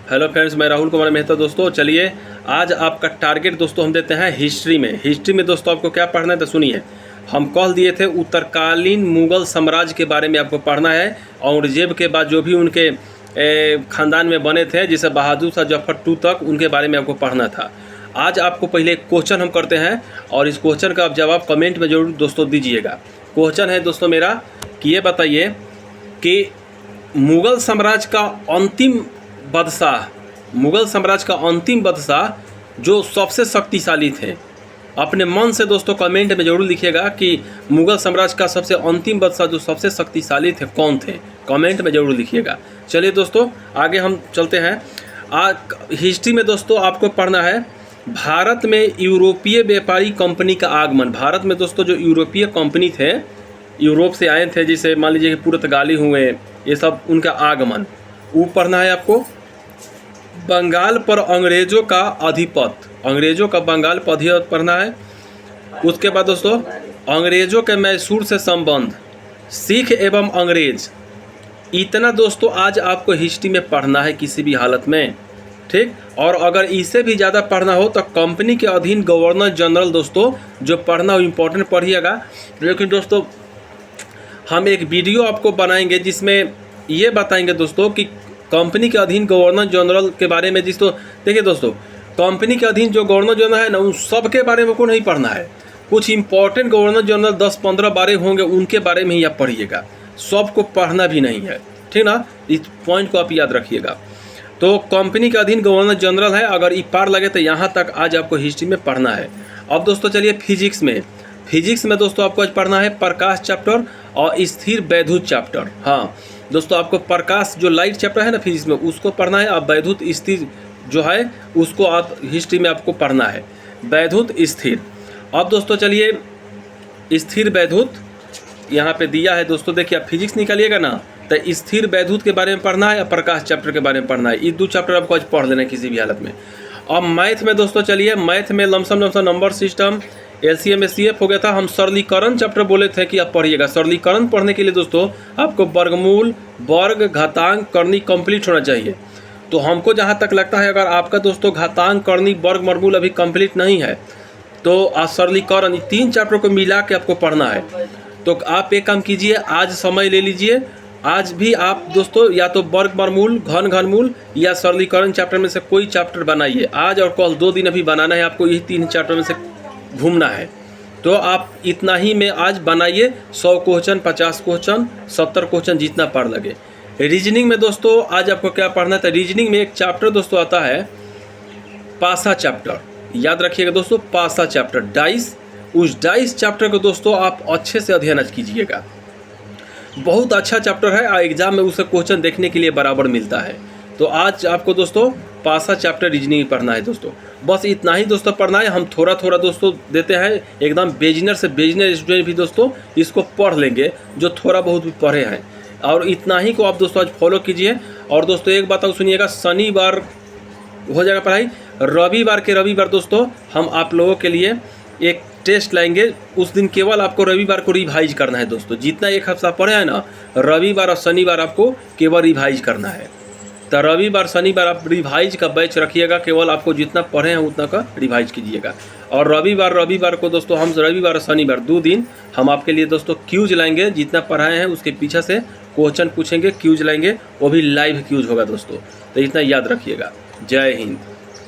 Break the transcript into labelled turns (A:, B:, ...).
A: Hello friends, मैं राहुल कुमार मेहता। दोस्तों चलिए आज आपका टारगेट दोस्तों हम देते हैं हिस्ट्री में दोस्तों आपको क्या पढ़ना है तो सुनिए। हम कल दिए थे उत्तरकालीन मुगल साम्राज्य के बारे में आपको पढ़ना है। औरंगजेब के बाद जो भी उनके ख़ानदान में बने थे, जैसे बहादुर शाह जफर टू तक, उनके बारे में आपको पढ़ना था। आज आपको पहले एक क्वेश्चन हम करते हैं और इस क्वेश्चन का आप जवाब कमेंट में जरूर दोस्तों दीजिएगा। क्वेश्चन है दोस्तों मेरा कि ये बताइए कि मुगल साम्राज्य का अंतिम बादशाह जो सबसे शक्तिशाली थे, अपने मन से दोस्तों कमेंट में जरूर लिखिएगा कि मुगल साम्राज्य का सबसे अंतिम बादशाह जो सबसे शक्तिशाली थे कौन थे, कमेंट में जरूर लिखिएगा। चलिए दोस्तों आगे हम चलते हैं। हिस्ट्री में दोस्तों आपको पढ़ना है भारत में यूरोपीय व्यापारी कंपनी का आगमन। भारत में दोस्तों जो यूरोपीय कंपनी थे, यूरोप से आए थे, जैसे मान लीजिए कि पुर्तगाली हुए, ये सब उनका आगमन वो पढ़ना है आपको। बंगाल पर अंग्रेजों का आधिपत्य, अंग्रेजों का बंगाल पर आधिपत्य पढ़ना है। उसके बाद दोस्तों अंग्रेजों के मैसूर से संबंध, सिख एवं अंग्रेज, इतना दोस्तों आज आपको हिस्ट्री में पढ़ना है किसी भी हालत में, ठीक। और अगर इससे भी ज़्यादा पढ़ना हो तो कंपनी के अधीन गवर्नर जनरल दोस्तों जो पढ़ना हो इम्पोर्टेंट पढ़िएगा। लेकिन दोस्तों हम एक वीडियो आपको बनाएंगे जिसमें ये बताएंगे दोस्तों कि कंपनी के अधीन गवर्नर जनरल के बारे में। दोस्तों देखिए दोस्तों, कंपनी के अधीन जो गवर्नर जनरल है ना, उन सब के बारे में को नहीं पढ़ना है। कुछ इंपॉर्टेंट गवर्नर जनरल 10-15 बारे होंगे, उनके बारे में ही आप पढ़िएगा, सबको पढ़ना भी नहीं है, ठीक ना। इस पॉइंट को आप याद रखिएगा। तो कंपनी के अधीन गवर्नर जनरल है, अगर ई पार लगे तो यहाँ तक आज आपको हिस्ट्री में पढ़ना है। अब दोस्तों चलिए फिजिक्स में दोस्तों आपको आज पढ़ना है प्रकाश चैप्टर और स्थिर वैद्युत चैप्टर। हाँ दोस्तों, आपको प्रकाश जो लाइट चैप्टर है ना फिजिक्स में, उसको पढ़ना है। और वैद्युत स्थिर जो है उसको आप हिस्ट्री में आपको पढ़ना है, वैद्युत स्थिर। अब दोस्तों चलिए स्थिर वैद्युत यहाँ पे दिया है दोस्तों, देखिए आप फिजिक्स निकालिएगा ना तो स्थिर वैद्युत के बारे में पढ़ना है या प्रकाश चैप्टर के बारे में पढ़ना है। ये दो चैप्टर आपको आज पढ़ लेना है किसी भी हालत में। अब मैथ में दोस्तों चलिए, मैथ में lump sum number system, LCM SCF हो गया था। हम सरलीकरण चैप्टर बोले थे कि आप पढ़िएगा। सरलीकरण पढ़ने के लिए दोस्तों आपको वर्गमूल, वर्ग, घातांक, करनी कंप्लीट होना चाहिए। तो हमको जहाँ तक लगता है अगर आपका दोस्तों घातांक, करनी, वर्ग, वर्गमूल अभी कंप्लीट नहीं है तो आज सरलीकरण, 3 चैप्टर को मिला के आपको पढ़ना है। तो आप एक काम कीजिए, आज समय ले लीजिए, आज भी आप दोस्तों या तो वर्ग, वर्गमूल, घनमूल या सरलीकरण चैप्टर में से कोई चैप्टर बनाइए। आज और कल 2 दिन अभी बनाना है आपको, यही 3 चैप्टर में से घूमना है। तो आप इतना ही में आज बनाइए, 100 क्वेश्चन, 50 क्वेश्चन, 70 क्वेश्चन, जितना पढ़ लगे। रीजनिंग में दोस्तों आज आपको क्या पढ़ना है, तो रीजनिंग में एक चैप्टर दोस्तों आता है पासा चैप्टर, याद रखिएगा दोस्तों, पासा चैप्टर, डाइस। उस डाइस चैप्टर को दोस्तों आप अच्छे से अध्ययन कीजिएगा, बहुत अच्छा चैप्टर है और एग्जाम में उसे क्वेश्चन देखने के लिए बराबर मिलता है। तो आज आपको दोस्तों पासा चैप्टर रीजनिंग पढ़ना है दोस्तों, बस इतना ही दोस्तों पढ़ना है। हम थोड़ा थोड़ा दोस्तों देते हैं, एकदम बेजिनर से बेजिनर स्टूडेंट भी दोस्तों इसको पढ़ लेंगे जो थोड़ा बहुत भी पढ़े हैं। और इतना ही को आप दोस्तों आज फॉलो कीजिए। और दोस्तों एक बात और सुनिएगा, शनिवार हो जाएगा पढ़ाई, रविवार दोस्तों हम आप लोगों के लिए एक टेस्ट लाएंगे। उस दिन केवल आपको रविवार को रिवाइज करना है दोस्तों, जितना एक हफ्ता पढ़े हैं ना, रविवार और शनिवार आपको केवल रिवाइज करना है। तो रविवार शनिवार आप रिवाइज का बैच रखिएगा, केवल आपको जितना पढ़े हैं उतना का रिवाइज कीजिएगा। और रविवार को दोस्तों हम रविवार और शनिवार 2 दिन हम आपके लिए दोस्तों क्यूज लाएंगे, जितना पढ़ाए हैं उसके पीछे से क्वेश्चन पूछेंगे, क्यूज लाएंगे, वो भी लाइव क्यूज होगा दोस्तों। तो इतना याद रखिएगा। जय हिंद।